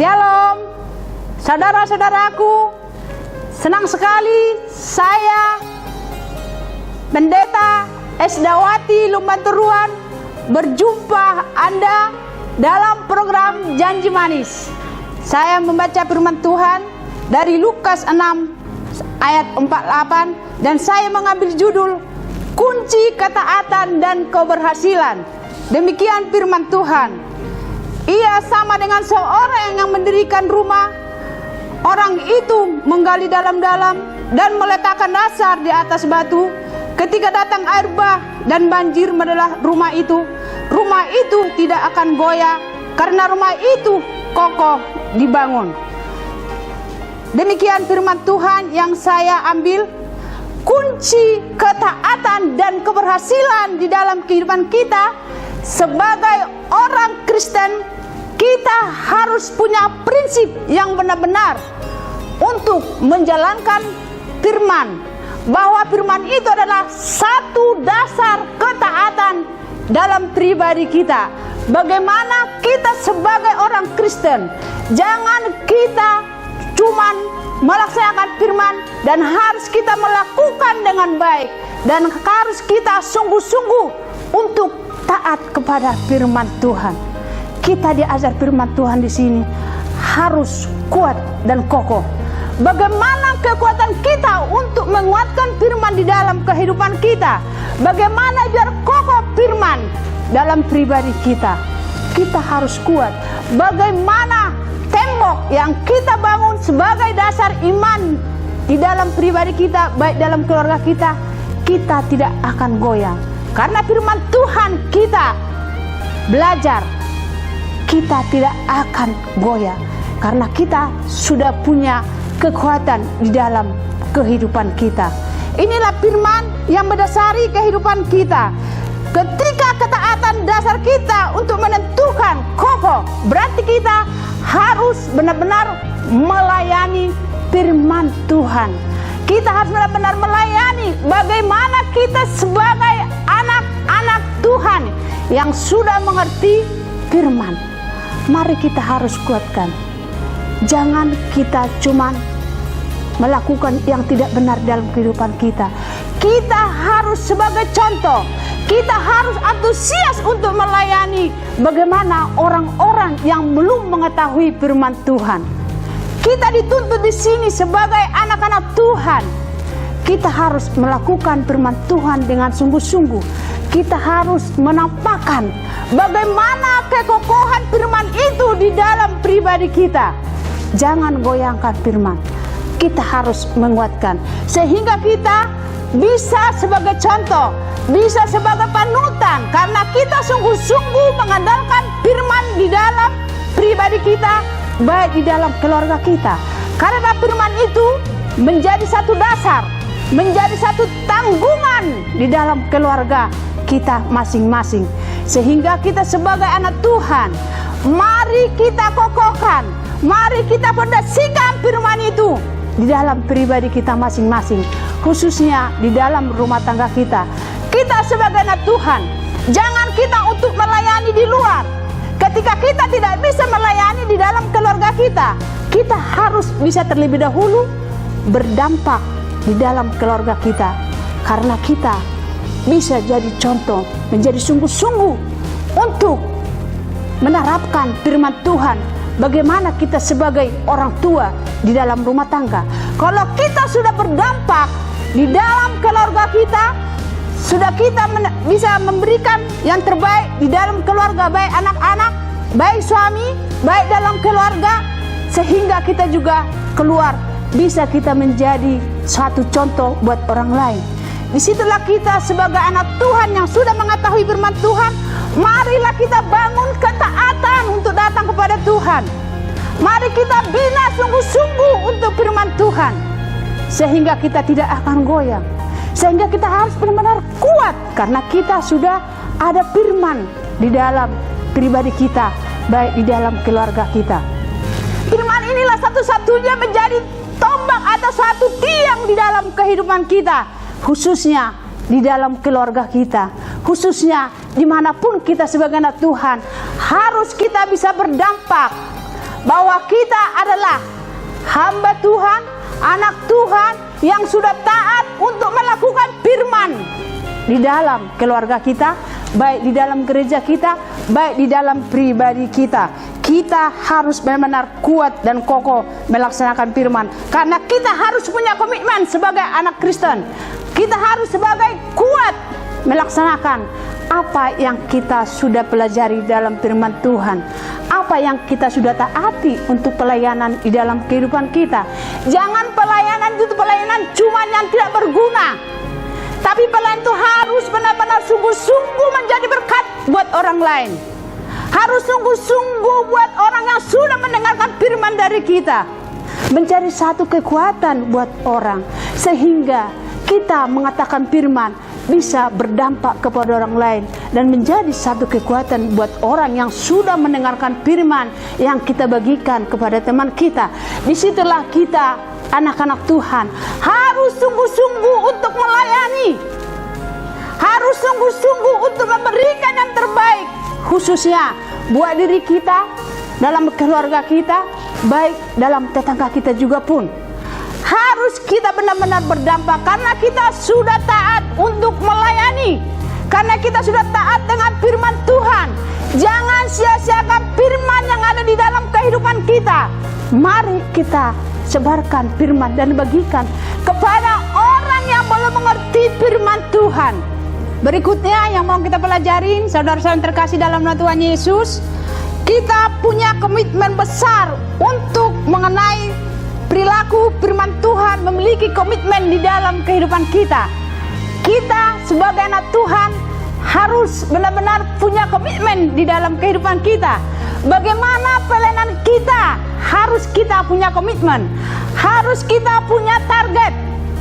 Shalom, saudara-saudaraku. Senang sekali saya, Pendeta Esdawati Lumbanturuan, berjumpa Anda dalam program Janji Manis. Saya membaca firman Tuhan dari Lukas 6 ayat 48, dan saya mengambil judul Kunci Ketaatan dan Keberhasilan. Demikian firman Tuhan. Ia sama dengan seorang yang mendirikan rumah. Orang itu menggali dalam-dalam dan meletakkan dasar di atas batu. Ketika datang air bah dan banjir menelah rumah itu tidak akan goyah karena rumah itu kokoh dibangun. Demikian firman Tuhan yang saya ambil. Kunci ketaatan dan keberhasilan di dalam kehidupan kita sebagai orang Kristen, kita harus punya prinsip yang benar-benar untuk menjalankan firman, bahwa firman itu adalah satu dasar ketaatan dalam pribadi kita. Bagaimana kita sebagai orang Kristen, jangan kita cuman melaksanakan firman, dan harus kita melakukan dengan baik, dan harus kita sungguh-sungguh untuk taat kepada firman Tuhan. Kita diajar firman Tuhan di sini harus kuat dan kokoh. Bagaimana kekuatan kita untuk menguatkan firman di dalam kehidupan kita? Bagaimana biar kokoh firman dalam pribadi kita? Kita harus kuat. Bagaimana tembok yang kita bangun sebagai dasar iman di dalam pribadi kita, baik dalam keluarga kita, kita tidak akan goyang. Karena firman Tuhan kita belajar, kita tidak akan goyah. Karena kita sudah punya kekuatan di dalam kehidupan kita. Inilah firman yang mendasari kehidupan kita. Ketika ketaatan dasar kita untuk menentukan kokoh, berarti kita harus benar-benar melayani firman Tuhan. Kita harus benar-benar melayani bagaimana kita sebagai anak-anak Tuhan yang sudah mengerti firman. Mari kita harus kuatkan. Jangan kita cuman melakukan yang tidak benar dalam kehidupan kita. Kita harus sebagai contoh. Kita harus antusias untuk melayani bagaimana orang-orang yang belum mengetahui firman Tuhan. Kita dituntut di sini sebagai anak-anak Tuhan. Kita harus melakukan firman Tuhan dengan sungguh-sungguh. Kita harus menampakkan bagaimana kekokohan firman itu di dalam pribadi kita. Jangan goyangkan firman. Kita harus menguatkan sehingga kita bisa sebagai contoh, bisa sebagai panutan, karena kita sungguh-sungguh mengandalkan firman di dalam pribadi kita, baik di dalam keluarga kita. Karena firman itu menjadi satu dasar, menjadi satu tanggungan di dalam keluarga kita masing-masing. Sehingga kita sebagai anak Tuhan, mari kita kokohkan, mari kita fondasikan firman itu di dalam pribadi kita masing-masing, khususnya di dalam rumah tangga kita. Kita sebagai anak Tuhan, jangan kita untuk melayani di luar. Ketika kita tidak bisa melayani di dalam keluarga kita, kita harus bisa terlebih dahulu berdampak di dalam keluarga kita. Karena kita bisa jadi contoh, menjadi sungguh-sungguh untuk menerapkan firman Tuhan. Bagaimana kita sebagai orang tua di dalam rumah tangga. Kalau kita sudah berdampak di dalam keluarga kita, sudah kita bisa memberikan yang terbaik di dalam keluarga, baik anak-anak, baik suami, baik dalam keluarga, sehingga kita juga keluar bisa kita menjadi satu contoh buat orang lain. Disitulah kita sebagai anak Tuhan yang sudah mengetahui firman Tuhan, marilah kita bangun ketaatan untuk datang kepada Tuhan. Mari kita bina sungguh-sungguh untuk firman Tuhan, sehingga kita tidak akan goyang. Sehingga kita harus benar-benar kuat, karena kita sudah ada firman di dalam pribadi kita, baik di dalam keluarga kita. Firman inilah satu-satunya menjadi tombak atau satu tiang di dalam kehidupan kita, khususnya di dalam keluarga kita, khususnya dimanapun kita sebagai anak Tuhan, harus kita bisa berdampak. bahwa kita adalah hamba Tuhan, anak Tuhan yang sudah taat untuk melakukan firman di dalam keluarga kita, baik di dalam gereja kita, baik di dalam pribadi kita. Kita harus benar-benar kuat dan kokoh melaksanakan firman, karena kita harus punya komitmen sebagai anak Kristen. Kita harus sebagai kuat melaksanakan apa yang kita sudah pelajari dalam firman Tuhan, apa yang kita sudah taati untuk pelayanan di dalam kehidupan kita. Jangan pelayanan itu pelayanan cuma yang tidak berguna, tapi pelayanan itu harus benar-benar sungguh-sungguh menjadi berkat buat orang lain. Harus sungguh-sungguh buat orang yang sudah mendengarkan firman dari kita, mencari satu kekuatan buat orang, sehingga kita mengatakan firman bisa berdampak kepada orang lain dan menjadi satu kekuatan buat orang yang sudah mendengarkan firman yang kita bagikan kepada teman kita. Disitulah kita, anak-anak Tuhan, harus sungguh-sungguh untuk melayani, harus sungguh-sungguh untuk memberikan yang terbaik, khususnya buat diri kita, dalam keluarga kita, baik dalam tetangga kita juga pun. Harus kita benar-benar berdampak, karena kita sudah taat untuk melayani, karena kita sudah taat dengan firman Tuhan. Jangan sia-siakan firman yang ada di dalam kehidupan kita. Mari kita sebarkan firman dan bagikan kepada orang yang belum mengerti firman Tuhan. Berikutnya yang mau kita pelajarin, saudara-saudara terkasih dalam nama Tuhan Yesus, kita punya komitmen besar untuk mengenai perilaku firman Tuhan, memiliki komitmen di dalam kehidupan kita. Kita sebagai anak Tuhan harus benar-benar punya komitmen di dalam kehidupan kita. Bagaimana pelayanan kita, harus kita punya komitmen, harus kita punya target.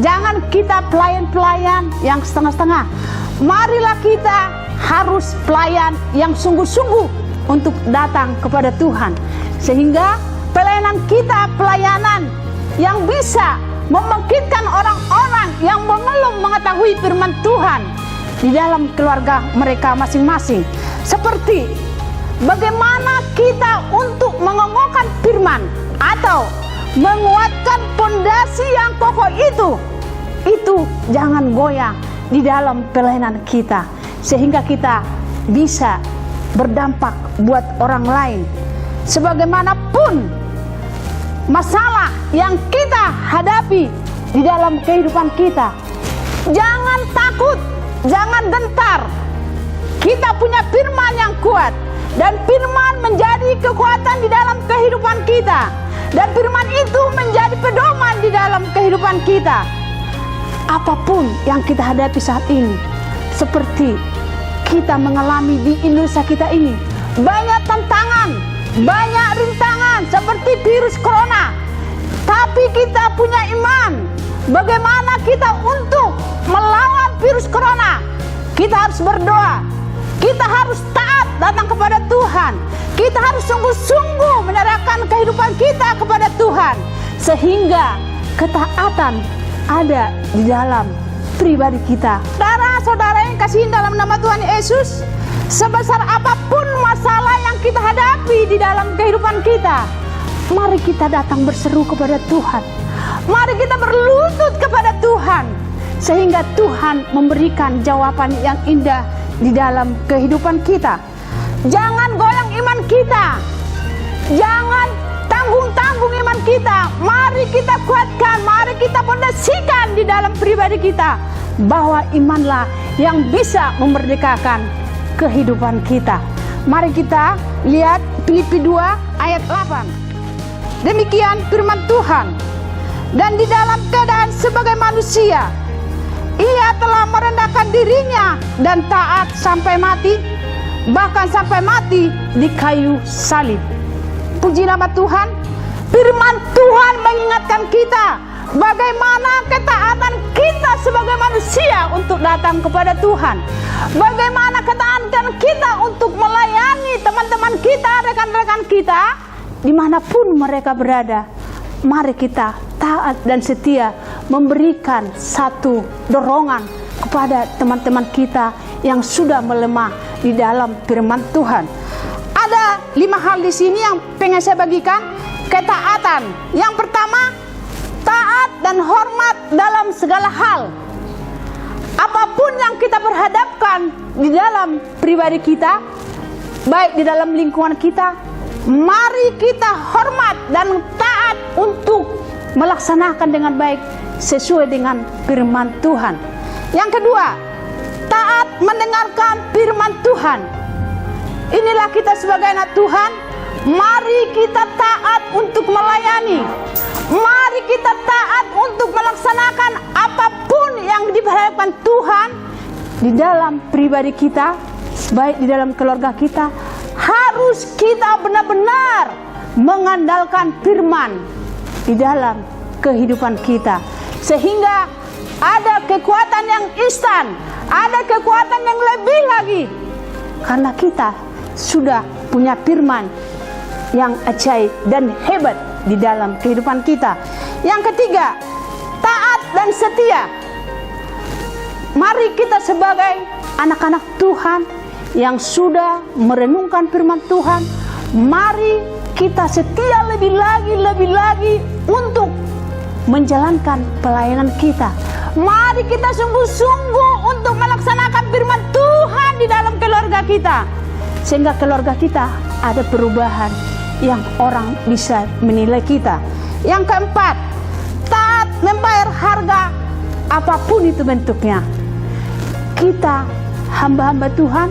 Jangan kita pelayan-pelayan yang setengah-setengah. Marilah kita harus pelayan yang sungguh-sungguh untuk datang kepada Tuhan, sehingga pelayanan kita pelayanan yang bisa membangkitkan orang-orang yang belum mengetahui firman Tuhan di dalam keluarga mereka masing-masing. Seperti bagaimana kita untuk mengokohkan firman atau menguatkan pondasi yang kokoh itu jangan goyang di dalam pelayanan kita, sehingga kita bisa berdampak buat orang lain. Sebagaimanapun masalah yang kita hadapi di dalam kehidupan kita, jangan takut, jangan gentar. Kita punya firman yang kuat, dan firman menjadi kekuatan di dalam kehidupan kita, dan firman itu menjadi pedoman di dalam kehidupan kita. Apapun yang kita hadapi saat ini, seperti kita mengalami di Indonesia kita ini, banyak tantangan, banyak rintangan seperti virus corona. Tapi kita punya iman. Bagaimana kita untuk melawan virus corona? Kita harus berdoa. Kita harus taat datang kepada Tuhan. Kita harus sungguh-sungguh menyerahkan kehidupan kita kepada Tuhan, sehingga ketaatan ada di dalam pribadi kita. Saudara-saudara yang kasihin dalam nama Tuhan Yesus, sebesar apapun masalah yang kita hadapi di dalam kehidupan kita, mari kita datang berseru kepada Tuhan. Mari kita berlutut kepada Tuhan, sehingga Tuhan memberikan jawaban yang indah di dalam kehidupan kita. Jangan goyang iman kita, jangan tanggung-tanggung iman kita. Mari kita kuatkan, mari kita pondasikan di dalam pribadi kita, bahwa imanlah yang bisa memerdekakan kehidupan kita. Mari kita lihat Filipi 2 ayat 8. Demikian firman Tuhan. Dan di dalam keadaan sebagai manusia, ia telah merendahkan dirinya dan taat sampai mati, bahkan sampai mati di kayu salib. Puji nama Tuhan. Firman Tuhan mengingatkan kita bagaimana ketaatan kita sebagai manusia untuk datang kepada Tuhan. Bagaimana ketaatan kita untuk melayani teman-teman kita, rekan-rekan kita, dimanapun mereka berada. Mari kita taat dan setia memberikan satu dorongan kepada teman-teman kita yang sudah melemah di dalam firman Tuhan. Ada 5 hal di sini yang pengen saya bagikan. Ketaatan. Yang pertama, taat dan hormat dalam segala hal. Apapun yang kita perhadapkan di dalam pribadi kita, baik di dalam lingkungan kita, mari kita hormat dan taat untuk melaksanakan dengan baik sesuai dengan firman Tuhan. Yang kedua, taat mendengarkan firman Tuhan. Inilah kita sebagai anak Tuhan, mari kita taat untuk melayani. Mari kita taat untuk melaksanakan apapun yang diperhadapkan Tuhan di dalam pribadi kita, baik di dalam keluarga kita. Harus kita benar-benar mengandalkan firman di dalam kehidupan kita, sehingga ada kekuatan yang instan, ada kekuatan yang lebih lagi, karena kita sudah punya firman yang ajaib dan hebat di dalam kehidupan kita. Yang ketiga, taat dan setia. Mari kita sebagai anak-anak Tuhan yang sudah merenungkan firman Tuhan, mari kita setia lebih lagi untuk menjalankan pelayanan kita. Mari kita sungguh-sungguh untuk melaksanakan firman Tuhan di dalam keluarga kita, sehingga keluarga kita ada perubahan yang orang bisa menilai kita. Yang keempat, taat membayar harga apapun itu bentuknya. Kita hamba-hamba Tuhan,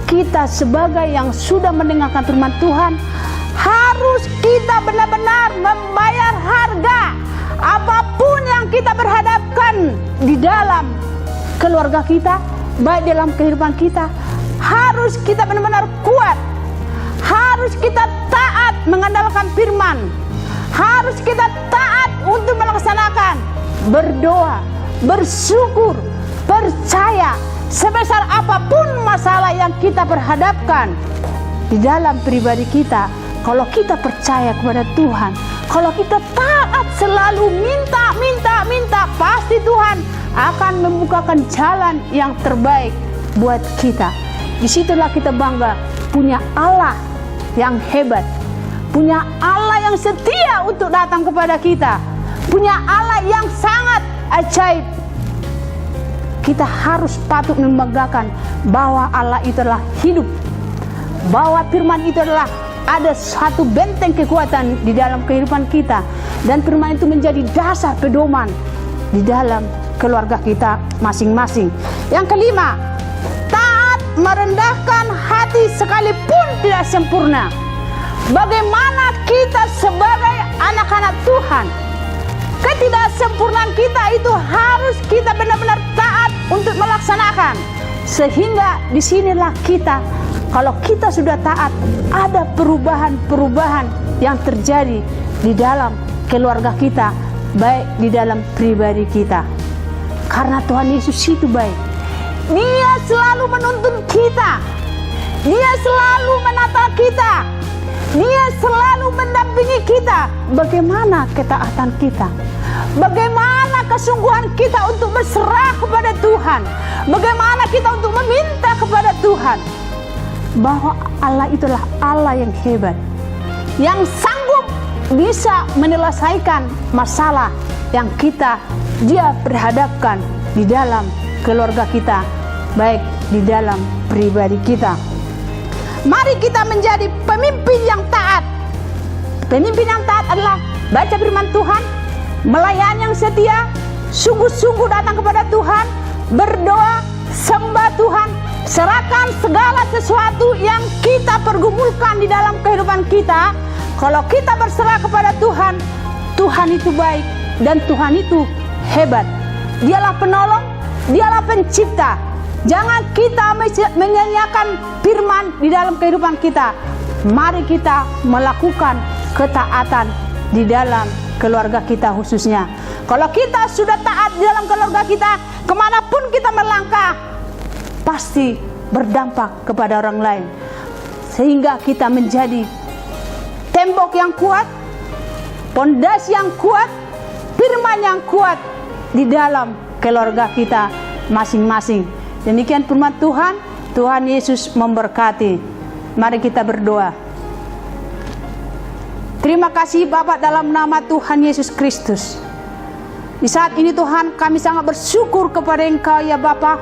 kita sebagai yang sudah mendengarkan firman Tuhan, harus kita benar-benar membayar harga apapun yang kita berhadapkan di dalam keluarga kita, baik dalam kehidupan kita. Harus kita benar-benar kuat, harus kita taat mengandalkan firman, harus kita taat untuk melaksanakan, berdoa, bersyukur, percaya. Sebesar apapun masalah yang kita perhadapkan di dalam pribadi kita, kalau kita percaya kepada Tuhan, kalau kita taat selalu minta, pasti Tuhan akan membukakan jalan yang terbaik buat kita. Disitulah kita bangga punya Allah yang hebat, punya Allah yang setia untuk datang kepada kita, punya Allah yang sangat ajaib. Kita harus patut membanggakan bahwa Allah itu adalah hidup, bahwa firman itu adalah ada satu benteng kekuatan di dalam kehidupan kita, dan firman itu menjadi dasar pedoman di dalam keluarga kita masing-masing. Yang kelima, taat merendahkan hati sekalipun tidak sempurna. Bagaimana kita sebagai anak-anak Tuhan, ketidaksempurnaan kita itu harus kita benar-benar taat untuk melaksanakan, sehingga disinilah kita, kalau kita sudah taat, ada perubahan-perubahan yang terjadi di dalam keluarga kita, baik di dalam pribadi kita. Karena Tuhan Yesus itu baik, Dia selalu menuntun kita, Dia selalu menata kita, Dia selalu mendampingi kita. Bagaimana ketaatan kita? Bagaimana kesungguhan kita untuk berserah kepada Tuhan? Bagaimana kita untuk meminta kepada Tuhan? Bahwa Allah itulah Allah yang hebat, yang sanggup bisa menyelesaikan masalah yang Dia perhadapkan di dalam keluarga kita, baik di dalam pribadi kita. Mari kita menjadi pemimpin yang taat. Pemimpin yang taat adalah baca firman Tuhan, melayani yang setia, sungguh-sungguh datang kepada Tuhan, berdoa, sembah Tuhan, serahkan segala sesuatu yang kita pergumulkan di dalam kehidupan kita. Kalau kita berserah kepada Tuhan, Tuhan itu baik dan Tuhan itu hebat. Dialah penolong, Dialah pencipta. Jangan kita menyanyiakan firman di dalam kehidupan kita. Mari kita melakukan ketaatan di dalam keluarga kita khususnya. Kalau kita sudah taat di dalam keluarga kita, kemanapun kita melangkah, pasti berdampak kepada orang lain. Sehingga kita menjadi tembok yang kuat, pondasi yang kuat, firman yang kuat di dalam keluarga kita masing-masing. Demikian firman Tuhan. Tuhan Yesus memberkati. Mari kita berdoa. Terima kasih Bapa dalam nama Tuhan Yesus Kristus. Di saat ini Tuhan, kami sangat bersyukur kepada Engkau ya Bapa.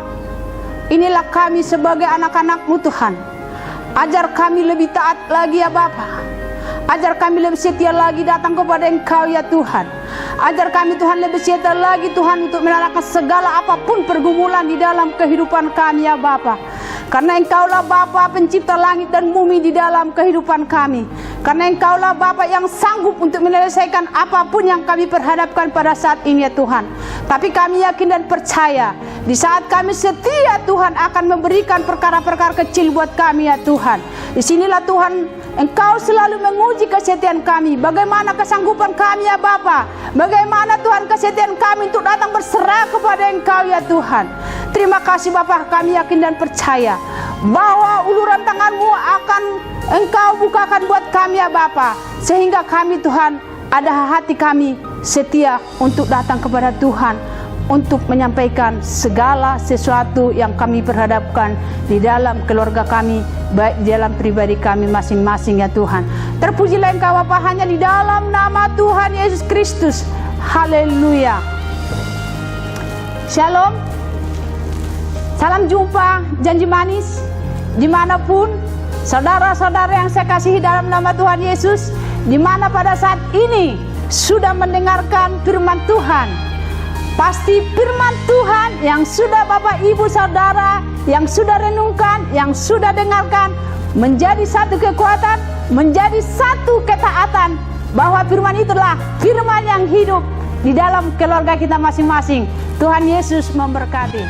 Inilah kami sebagai anak-anak-Mu Tuhan. Ajar kami lebih taat lagi ya Bapa. Ajar kami lebih setia lagi datang kepada Engkau ya Tuhan. Ajar kami Tuhan lebih setia lagi Tuhan untuk mengalahkan segala apapun pergumulan di dalam kehidupan kami ya Bapa. Karena Engkaulah Bapa pencipta langit dan bumi di dalam kehidupan kami. Karena Engkaulah Bapa yang sanggup untuk menyelesaikan apapun yang kami perhadapkan pada saat ini ya Tuhan. Tapi kami yakin dan percaya di saat kami setia Tuhan akan memberikan perkara-perkara kecil buat kami ya Tuhan. Disinilah Tuhan Engkau selalu menguji kesetiaan kami. Bagaimana kesanggupan kami ya Bapa. Bagaimana Tuhan kesetiaan kami untuk datang berserah kepada Engkau ya Tuhan. Terima kasih Bapa, kami yakin dan percaya bahwa uluran tangan-Mu akan Engkau bukakan buat kami ya Bapa. Sehingga kami Tuhan, ada hati kami setia untuk datang kepada Tuhan, untuk menyampaikan segala sesuatu yang kami perhadapkan di dalam keluarga kami, baik di dalam pribadi kami masing-masing ya Tuhan. Terpujilah Engkau Bapa, hanya di dalam nama Tuhan Yesus Kristus. Haleluya. Shalom. Salam jumpa, janji manis, dimanapun saudara-saudara yang saya kasihi dalam nama Tuhan Yesus, di mana pada saat ini sudah mendengarkan firman Tuhan. Pasti firman Tuhan yang sudah Bapak Ibu Saudara, yang sudah renungkan, yang sudah dengarkan, menjadi satu kekuatan, menjadi satu ketaatan, bahwa firman itulah firman yang hidup di dalam keluarga kita masing-masing. Tuhan Yesus memberkati.